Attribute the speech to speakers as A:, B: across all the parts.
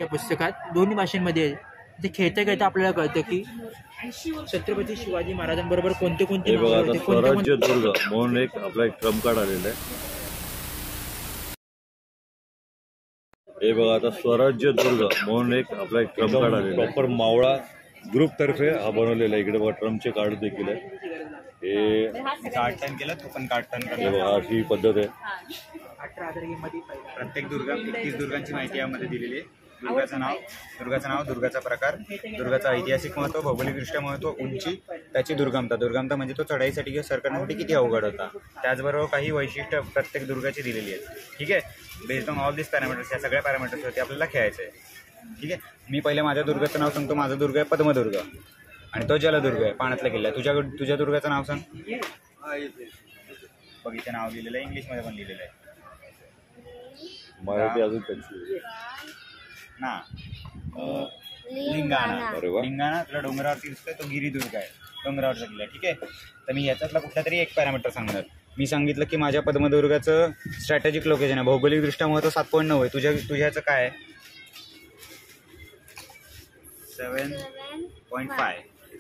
A: या पुस्तकात दोन्ही भाषांमध्ये आहे. ते खेळता खेळता आपल्याला कळतं की छत्रपती शिवाजी महाराजांबरोबर कोणते कोणते
B: स्वराज्य दुर्ग म्हणून एक आपला एक ट्रम्प कार्ड आलेला आहे. हे बघा आता स्वराज्य दुर्ग म्हणून एक आपला एक ट्रम्प कार्ड आलेला आहे. प्रॉपर मावळा ग्रुप तर्फे हा बनवलेला आहे. इकडे बघा ट्रम्पचे कार्ड देखील आहे. हे
C: कार्टन केलं तो पण कार्टन
B: हे बघा अशी पद्धत आहे.
C: प्रत्येक दुर्गा 31 दुर्गांची माहिती यामध्ये दिलेली आहे. दुर्गाचं नाव, दुर्गाचा प्रकार, दुर्गाचा ऐतिहासिक महत्व, भौगोलिकदृष्ट्या महत्व, उंची, त्याची दुर्गमता म्हणजे तो चढाईसाठी किंवा सर करण्यासाठी किती अवघड होता. त्याचबरोबर काही वैशिष्ट्य प्रत्येक दुर्गाची दिलेली आहेत. ठीक आहे. Based on all this parameters, या सगळ्या पॅरामीटर्सवरती आपल्याला खेळायचं आहे. ठीक आहे. मी पहिले माझ्या दुर्गाचं नाव सांगतो. माझा दुर्ग आहे पद्मदुर्ग आणि तो जलदुर्ग आहे, पाण्यातला किल्ला. तुझ्या दुर्गाचं नाव सांग. बघ इथे नाव लिहिलेलं आहे, इंग्लिशमध्ये पण लिहिलेलं आहे.
B: मराठी अजून त्यांची
C: ना लिंगाणा तुला डोंगरावरती दिसतोय, तो गिरिदुर्ग आहे, डोंगरावरचा किल्ला. ठीक आहे. तर मी याच्यातला कुठला तरी एक पॅरामीटर सांगणार. मी सांगितलं की माझ्या पद्मदुर्गाचं स्ट्रॅटेजिक लोकेशन आहे, भौगोलिकदृष्ट्या महत्व 7.9 आहे. तुझ्याचं काय आहे?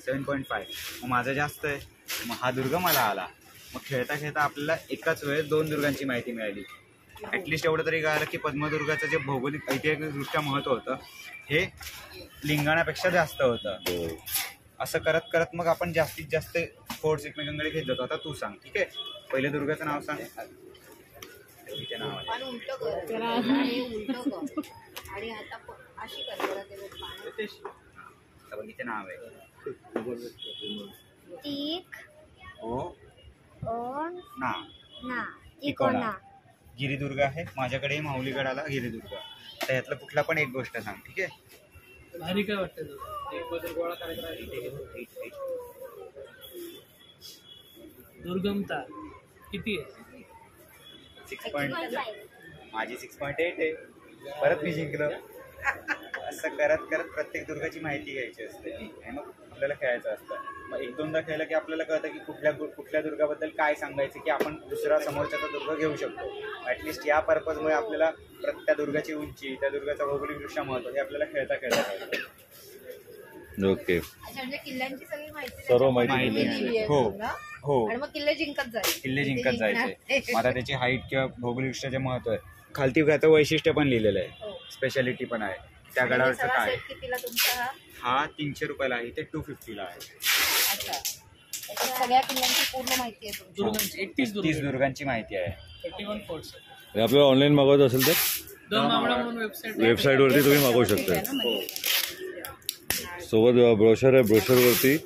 C: 7.5. मग माझं जास्त आहे, मग हा दुर्ग मला आला. मग खेळता खेळता आपल्याला एकाच वेळेस 2 दुर्गांची माहिती मिळाली. ॲटलिस्ट एवढं तरी कळालं की पद्मदुर्गाचं जे भौगोलिक ऐतिहासिकदृष्ट्या महत्व होतं हे लिंगाणापेक्षा जास्त होतं. असं करत करत मग आपण जास्तीत जास्त फोर्ट्स एकमेकांकडे घेत जातो. आता तू सांग. ठीक आहे. पहिले दुर्गाचं नाव सांग. इथे नाव आहे. इथे नाव आहे. तिकोना. गिरिदुर्ग आहे. माझ्याकडे माहुलीगड आला गिरिदुर्ग. तर यातलं कुठला पण एक गोष्ट सांग. ठीक आहे.
A: भारी काय वाटतं दुर्गमता किती आहे?
C: 6. माझी 6.8 आहे. परत मी जिंकलो. असं करत करत प्रत्येक दुर्गाची माहिती घ्यायची असते आणि मग आपल्याला खेळायचं असतं. मग 1-2दा खेळलं की आपल्याला कळतं की कुठल्या दुर्गाबद्दल काय सांगायचं की आपण दुसरा समोरच्याचा दुर्ग घेऊ शकतो. ॲटलिस्ट या पर्पजमुळे आपल्याला त्या दुर्गाची उंची, त्या दुर्गाचा भौगोलिकदृष्ट्या महत्व हे आपल्याला खेळता कळतं.
B: ओके.
D: किल्ल्यांची सगळी माहिती
B: सर्व माहिती.
C: हो.
D: आणि मग किल्ले जिंकत
C: जायचे. आता त्याची हाईट किंवा भौगोलिकदृष्ट्या जे महत्व आहे, खालती त्याचं वैशिष्ट्य पण लिहिलेलं आहे, स्पेशालिटी पण आहे. त्या गडावरचं काय हा 300 रुपयाला आहे, ते 250 आहे.
D: सगळ्या किल्ल्यांची पूर्ण माहिती आहे.
C: 31 दुर्गांची माहिती आहे.
A: 31 फोर्ट्स.
B: आपल्याला ऑनलाईन मागवायचं असेल तर वेबसाईटवरती तुम्ही मागवू शकता. सोबत ब्रोशर आहे. ब्रोशरवरती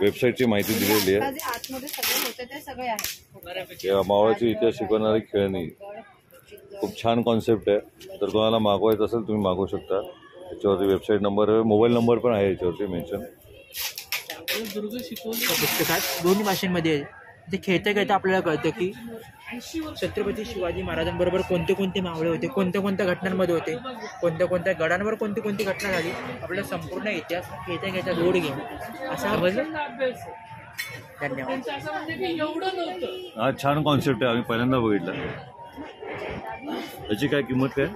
B: वेबसाईटची माहिती दिलेली आहे. मावळाची इतिहास शिकवणारी खेळणी खूप छान कॉन्सेप्ट आहे. तर तुम्हाला मागवायचं असेल तुम्ही मागवू शकता. याच्यावरती वेबसाईट नंबर, मोबाईल नंबर पण आहे याच्यावरती मेन्शन.
A: पुस्तकात दोन्ही भाषांमध्ये आहे. ते खेळता खेळता आपल्याला कळतं की छत्रपती शिवाजी महाराजांबरोबर कोणते कोणते मावळे होते, कोणत्या कोणत्या घटनांमध्ये होते, कोणत्या कोणत्या गडांवर कोणती कोणती घटना झाली. आपल्याला संपूर्ण इतिहास खेळता खेळता जोड घेऊन असा धन्यवाद.
B: हा छान कॉन्सेप्ट आहे. आम्ही पहिल्यांदा बघितलं. याची काय किंमत काय?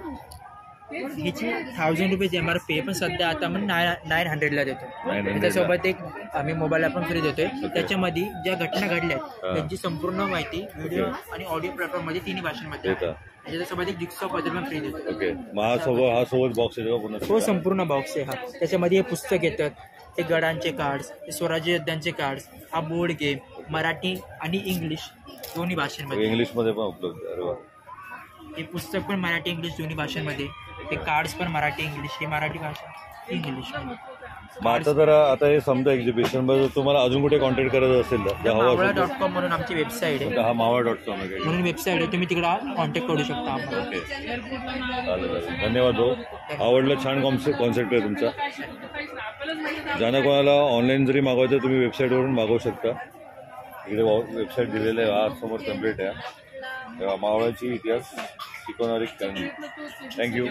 A: ह्याची 1000 रुपये MRP आहे, पण सध्या आता आपण 900ला देतो. त्याच्यासोबत एक आम्ही मोबाईल पण फ्री देतोय. त्याच्यामध्ये ज्या घटना घडल्या त्यांची संपूर्ण माहिती व्हिडिओ आणि ऑडिओ प्लॅटफॉर्ममध्ये 3 भाषांमध्ये. त्याच्यासोबत एक जिक्सॉ पझल पण फ्री देतो.
B: ओके. हा सोबत बॉक्स आहे.
A: हो, संपूर्ण बॉक्स आहे हा. त्याच्यामध्ये हे पुस्तक येतात, ते गडांचे कार्ड्स, ते स्वराज्य योद्ध्यांचे कार्ड्स, हा बोर्ड गेम मराठी आणि इंग्लिश दोन्ही भाषांमध्ये.
B: इंग्लिशमध्ये पण उपलब्ध. अरे वा.
A: हे पुस्तक पण मराठी इंग्लिश दोन्ही भाषांमध्ये. ते कार्ड्स पण मराठी इंग्लिश, ही मराठी भाषा इंग्लिश.
B: आता हे समजा एक्झिबिशन मध्ये तुम्हाला अजून कुठे कॉन्टॅक्ट करायचं असेल तर
A: मावळा.com म्हणून आमची वेबसाईट आहे.
B: हा मावळा.com
A: म्हणून वेबसाईट आहे, तुम्ही तिकडे कॉन्टॅक्ट करू शकता.
B: ओके. चालेल. धन्यवाद भाऊ. आवडलं. छान कॉन्सेप्ट आहे तुमचा. ज्यांना कोणाला ऑनलाईन जरी मागवायचं तुम्ही वेबसाईटवरून मागवू शकता. इकडे वेबसाईट दिलेलं आहे. हा समोर कम्प्लीट आहे. मावळाची इतिहास शिकवणारी खेळणी. थँक्यू.